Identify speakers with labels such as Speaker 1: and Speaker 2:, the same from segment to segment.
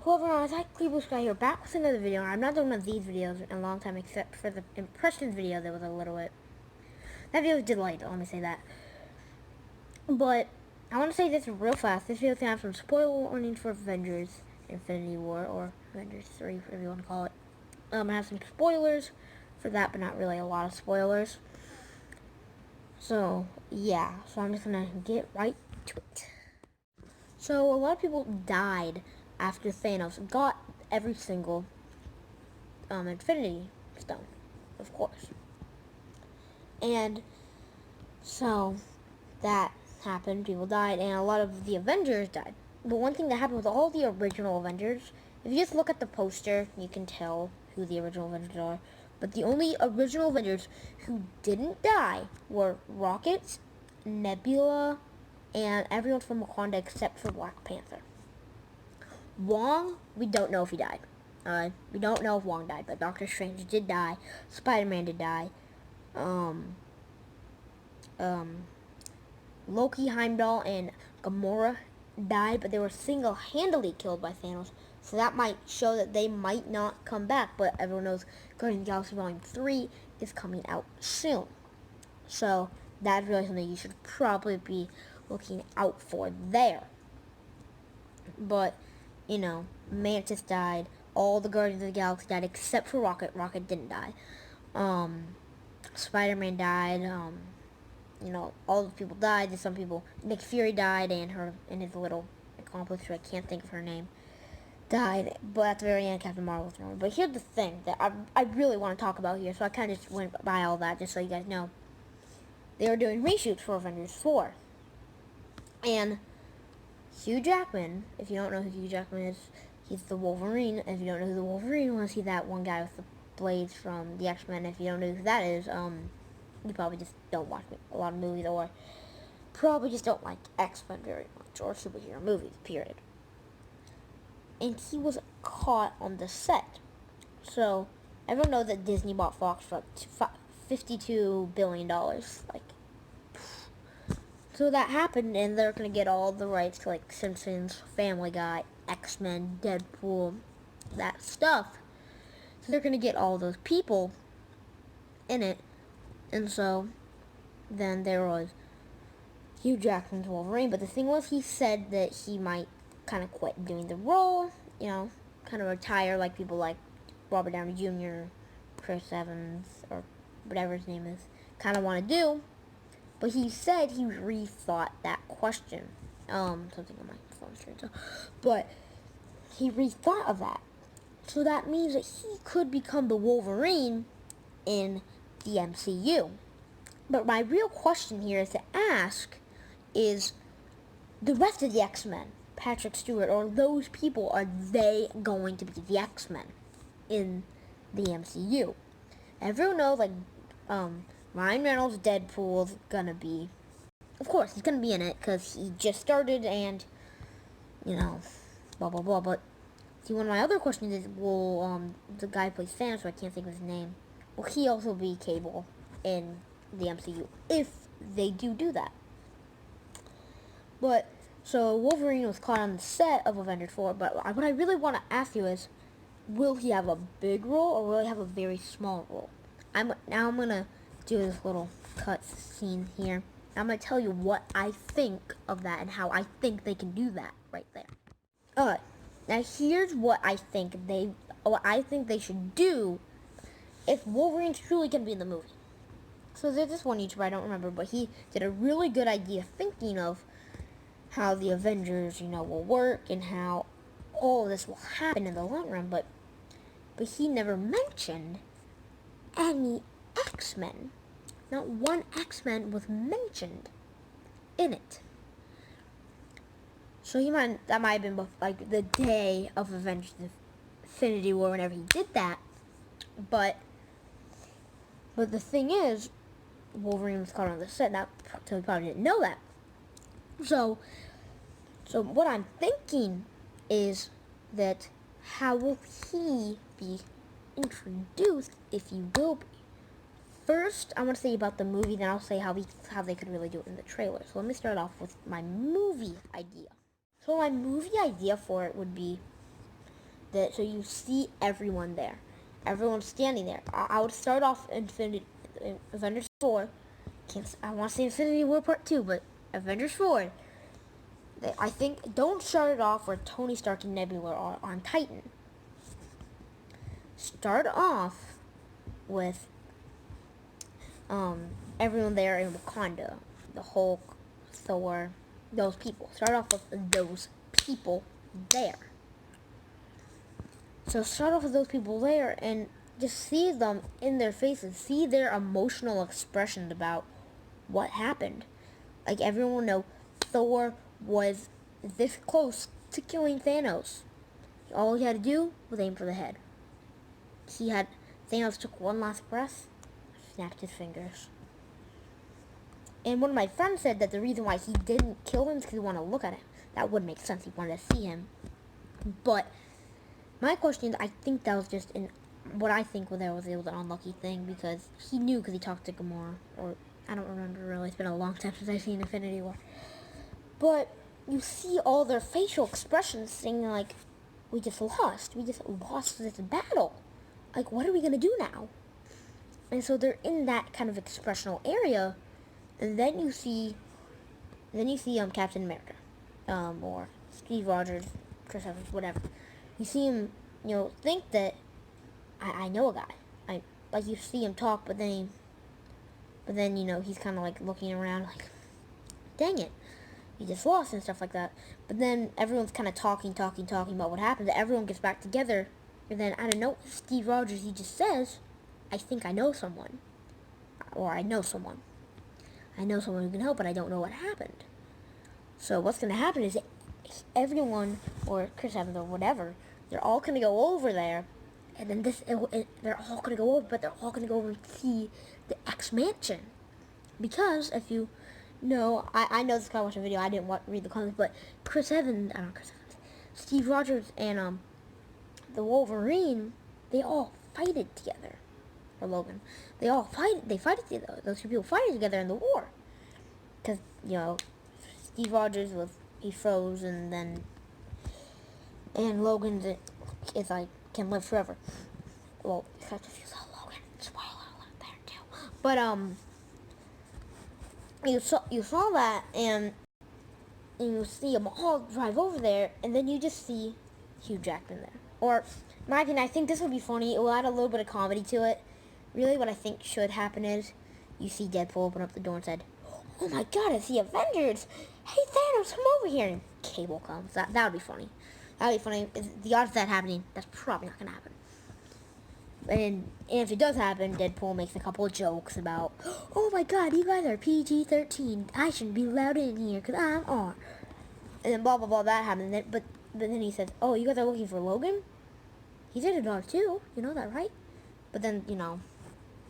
Speaker 1: Hello everyone, it's actually Blue Sky here, back with another video. I'm not doing one of these videos in a long time, except for the impressions video that was a little bit... That video was delayed, let me say that. But, I want to say this real fast. This video is going to have some spoiler warnings for Avengers Infinity War, or Avengers 3, whatever you want to call it. I have some spoilers for that, but not really a lot of spoilers. So, yeah. So I'm just going to get right to it. So, a lot of people died after Thanos got every single Infinity Stone, of course. And so that happened, people died, and a lot of the Avengers died. But one thing that happened with all the original Avengers, if you just look at the poster, you can tell who the original Avengers are. But the only original Avengers who didn't die were Rocket, Nebula, and everyone from Wakanda except for Black Panther. Wong, we don't know if he died. We don't know if Wong died, but Doctor Strange did die. Spider-Man did die. Loki, Heimdall, and Gamora died, but they were single-handedly killed by Thanos. So that might show that they might not come back, but everyone knows Guardians of the Galaxy Volume 3 is coming out soon. So that's really something you should probably be looking out for there. But, you know, Mantis died. All the Guardians of the Galaxy died except for Rocket. Rocket didn't die. Spider-Man died. You know, all the people died. There's some people. Nick Fury died, and his little accomplice, who I can't think of her name, died. But at the very end, Captain Marvel's wrong. But here's the thing that I really want to talk about here. So I kind of just went by all that just so you guys know. They were doing reshoots for Avengers 4, and Hugh Jackman, if you don't know who Hugh Jackman is, he's the Wolverine. If you don't know who the Wolverine was, he's that one guy with the blades from the X-Men. If you don't know who that is, you probably just don't watch a lot of movies, or probably just don't like X-Men very much, or superhero movies, period. And he was caught on the set. So, everyone knows that Disney bought Fox for $52 billion. So that happened, and they're going to get all the rights to, like, Simpsons, Family Guy, X-Men, Deadpool, that stuff. So they're going to get all those people in it. And so then there was Hugh Jackman's Wolverine. But the thing was, he said that he might kind of quit doing the role, you know, kind of retire like people like Robert Downey Jr., Chris Evans, or whatever his name is, kind of want to do. But he said he rethought that question. Something on my phone screen. But he rethought of that. So that means that he could become the Wolverine in the MCU. But my real question here is to ask is the rest of the X-Men, Patrick Stewart, or those people, are they going to be the X-Men in the MCU? Everyone knows, like, Ryan Reynolds' Deadpool's gonna be, of course, he's gonna be in it, because he just started, and, you know, blah, blah, blah. But, see, one of my other questions is, will, the guy who plays Thanos, so I can't think of his name, will he also be Cable in the MCU, if they do that? But, so, Wolverine was caught on the set of Avengers 4, but what I really want to ask you is, will he have a big role, or will he have a very small role? I'm gonna do this little cut scene here. I'm going to tell you what I think of that and how I think they can do that right there. Alright, now here's what I think they should do if Wolverine's truly going to be in the movie. So there's this one YouTuber, I don't remember, but he did a really good idea thinking of how the Avengers, you know, will work and how all of this will happen in the long run, but he never mentioned any X-Men. Not one X-Men was mentioned in it. So that might have been like the day of Avengers Infinity War whenever he did that. But the thing is, Wolverine was caught on the set, so he probably didn't know that. So what I'm thinking is that how will he be introduced, if he will be? First, I want to say about the movie, then I'll say how they could really do it in the trailer. So let me start off with my movie idea. So my movie idea for it would be So you see everyone there. Everyone's standing there. I would start off Avengers 4. I want to say Infinity War Part 2, but Avengers 4. I think don't start it off where Tony Stark and Nebula are on Titan. Start off with everyone there in Wakanda. The Hulk, Thor, those people. Start off with those people there. So start off with those people there and just see them in their faces. See their emotional expressions about what happened. Like everyone will know Thor was this close to killing Thanos. All he had to do was aim for the head. Thanos took one last breath, snapped his fingers. And one of my friends said that the reason why he didn't kill him is because he wanted to look at him. That would make sense. He wanted to see him. But my question is, I think that was just what I think was an unlucky thing because he knew because he talked to Gamora. Or I don't remember really. It's been a long time since I've seen Infinity War. But you see all their facial expressions saying like, we just lost. We just lost this battle. Like, what are we going to do now? And so they're in that kind of expressional area. And then you see Captain America. Or Steve Rogers, Chris Evans, whatever. You see him, think that I know a guy. Like you see him talk, but then he's kind of like looking around like, dang it, he just lost and stuff like that. But then everyone's kind of talking about what happened. Everyone gets back together, and then I don't know, Steve Rogers, he just says, I think I know someone, or I know someone who can help, but I don't know what happened. So what's going to happen is everyone, or Chris Evans or whatever, they're all going to go over there, and then they're all going to go over, but they're all going to go over and see the X-Mansion. Because if you know, I know this guy watched a video, I didn't read the comments, but Steve Rogers and the Wolverine, they all fight it together. Or Logan. They fight it together. Those two people fight it together in the war. Because, Steve Rogers he froze, and Logan is like, can live forever. Well, except if you saw Logan. Spoiler alert there too. But, you saw that, and you see them all drive over there, and then you just see Hugh Jackman there. Or, in my opinion, I think this would be funny. It will add a little bit of comedy to it. Really, what I think should happen is you see Deadpool open up the door and said, oh my god, it's the Avengers! Hey Thanos, come over here! And Cable comes. That would be funny. That would be funny. The odds of that happening, that's probably not going to happen. And if it does happen, Deadpool makes a couple of jokes about, oh my god, you guys are PG-13. I shouldn't be allowed in here because I'm R. And then blah, blah, blah, that happened. But then he says, oh, you guys are looking for Logan? He's in a dog too. You know that, right? But then,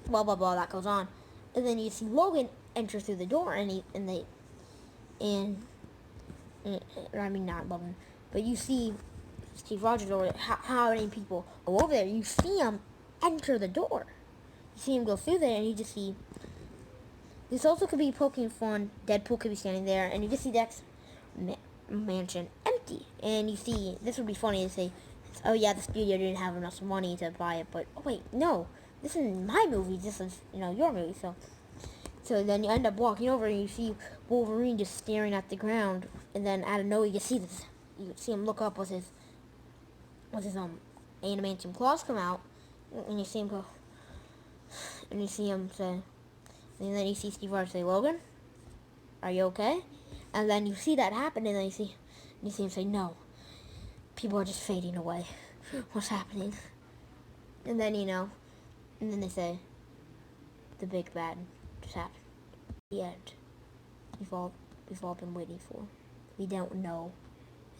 Speaker 1: blah, blah, blah, that goes on. And then you see Logan enter through the door, I mean, not Logan, but you see Steve Rogers or how many people go over there. You see him enter the door. You see him go through there, and you just see, this also could be poking fun. Deadpool could be standing there, and you just see Dex mansion empty. And you see, this would be funny to say, oh yeah, the studio didn't have enough money to buy it, but oh wait, no, this isn't my movie, this is, your movie, so then you end up walking over and you see Wolverine just staring at the ground, and then out of nowhere you see him look up with his adamantium claws come out, and you see him go, and you see him say, and then you see Steve Rogers say, Logan, are you okay? And then you see that happen, and then you see him say, no, people are just fading away. What's happening? And then, and then they say, the big bad just happened. The end. We've all been waiting for. We don't know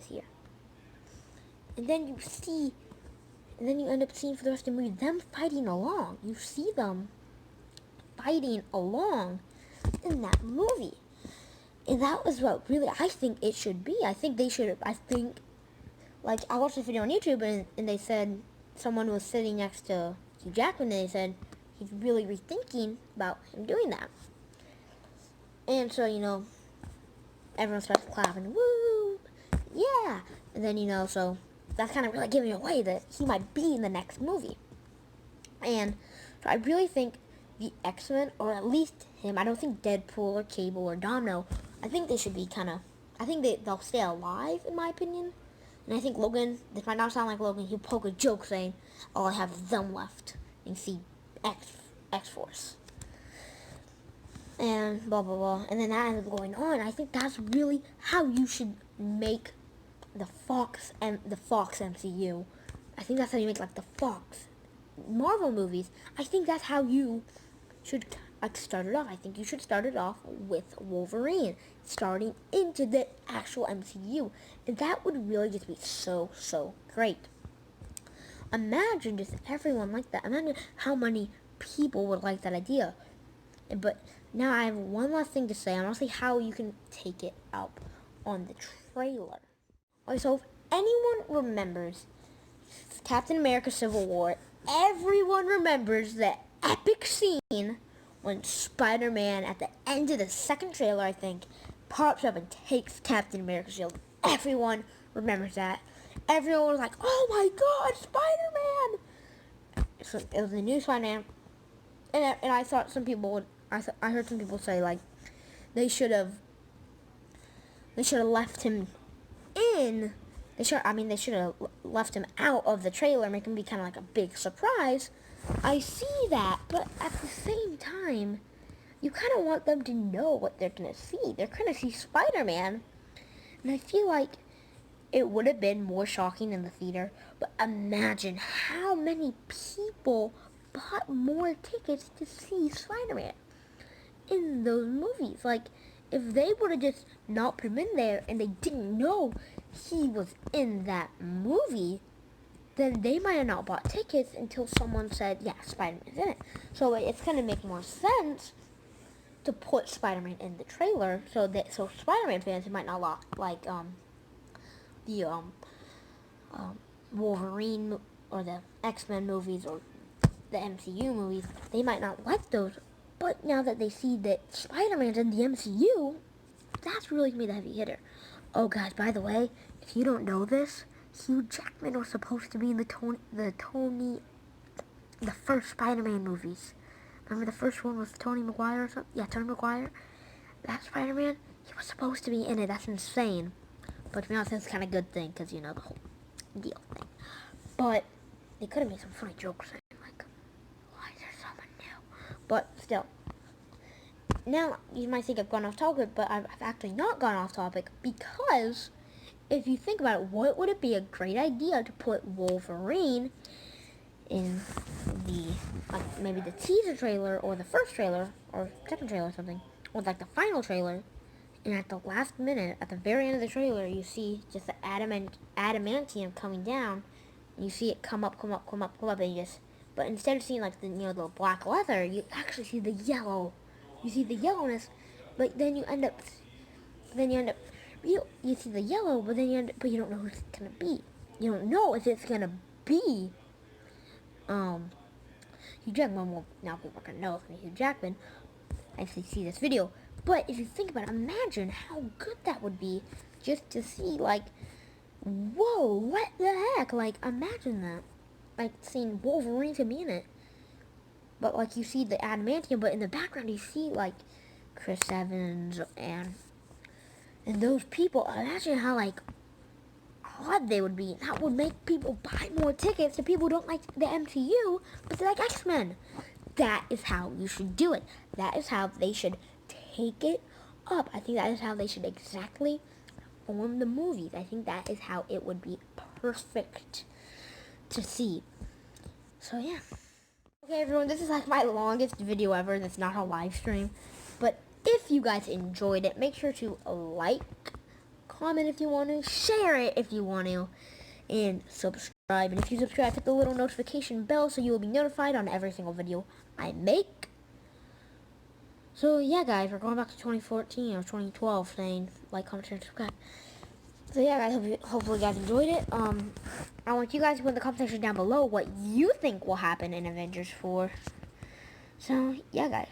Speaker 1: is here. And then you end up seeing for the rest of the movie them fighting along. You see them fighting along in that movie. And that was what really I think it should be. I think, like, I watched a video on YouTube and they said someone was sitting next to Hugh Jackman, and they said he's really rethinking about him doing that. And so, everyone starts clapping, woo, yeah. And then, so that's kind of really giving away that he might be in the next movie. And so I really think the X-Men, or at least him, I don't think Deadpool or Cable or Domino, I think they should be I think they'll stay alive, in my opinion. And I think Logan, this might not sound like Logan, he'll poke a joke saying, oh, I have them left, and see X-Force. And blah, blah, blah. And then that ends up going on. I think that's really how you should make the Fox MCU. I think that's how you make, like, the Fox Marvel movies. I think that's how you should start it off. I think you should start it off with Wolverine, starting into the actual MCU. And that would really just be so, so great. Imagine just everyone like that. Imagine how many people would like that idea. But now I have one last thing to say. I want to say how you can take it up on the trailer. Okay, so if anyone remembers Captain America Civil War, everyone remembers the epic scene when Spider-Man, at the end of the second trailer, I think, pops up and takes Captain America's shield. Everyone remembers that. Everyone was like, oh my god, Spider-Man! So it was the new Spider-Man. And I thought some people would, I heard some people say, like, they should have left him in. They should have left him out of the trailer, make him be kind of like a big surprise. I see that, but at the same time, you kind of want them to know what they're going to see. They're going to see Spider-Man. And I feel like it would have been more shocking in the theater. But imagine how many people bought more tickets to see Spider-Man in those movies. Like, if they would have just not put him in there and they didn't know he was in that movie, then they might have not bought tickets until someone said, yeah, Spider-Man's in it. So it's going to make more sense to put Spider-Man in the trailer, so Spider-Man fans who might not like the Wolverine or the X-Men movies or the MCU movies, they might not like those. But now that they see that Spider-Man's in the MCU, that's really going to be the heavy hitter. Oh, guys, by the way, if you don't know this, Hugh Jackman was supposed to be in the first Spider-Man movies. Remember the first one was Tony Maguire or something? Yeah, Tony Maguire. That Spider-Man, he was supposed to be in it. That's insane. But to be honest, that's kind of a good thing, because, you know, the whole deal thing. But they could have made some funny jokes saying, like, why is there someone new? But still. Now, you might think I've gone off topic, but I've actually not gone off topic, because if you think about it, what would it be a great idea to put Wolverine in the, like, maybe the teaser trailer, or the first trailer, or second trailer or something, or like the final trailer, and at the last minute, at the very end of the trailer, you see just the adamantium coming down, and you see it come up, and you just, but instead of seeing like the, you know, the black leather, you actually see the yellow. You see the yellowness, but then you end up, you see the yellow, but then you don't know who it's gonna be. You don't know if it's gonna be Hugh Jackman. Well, now people are gonna know it's gonna be Hugh Jackman if they see this video. But if you think about it, imagine how good that would be just to see, like, whoa, what the heck? Like, imagine that. Like, seeing Wolverine to be in it. But, like, you see the adamantium, but in the background you see, like, Chris Evans and those people. Imagine how, like, odd they would be. That would make people buy more tickets to people who don't like the MCU, but they like X-Men. That is how you should do it. That is how they should take it up. I think that is how they should exactly form the movies. I think that is how it would be perfect to see. So, yeah. Okay, everyone, this is like my longest video ever. That's not a live stream. But if you guys enjoyed it, make sure to like, comment if you want to, share it if you want to, and subscribe. And if you subscribe, hit the little notification bell so you will be notified on every single video I make. So, yeah, guys, we're going back to 2014 or 2012 saying like, comment, share, subscribe. So, yeah, guys, hopefully you guys enjoyed it. I want you guys to put in the comment section down below what you think will happen in Avengers 4. So, yeah, guys.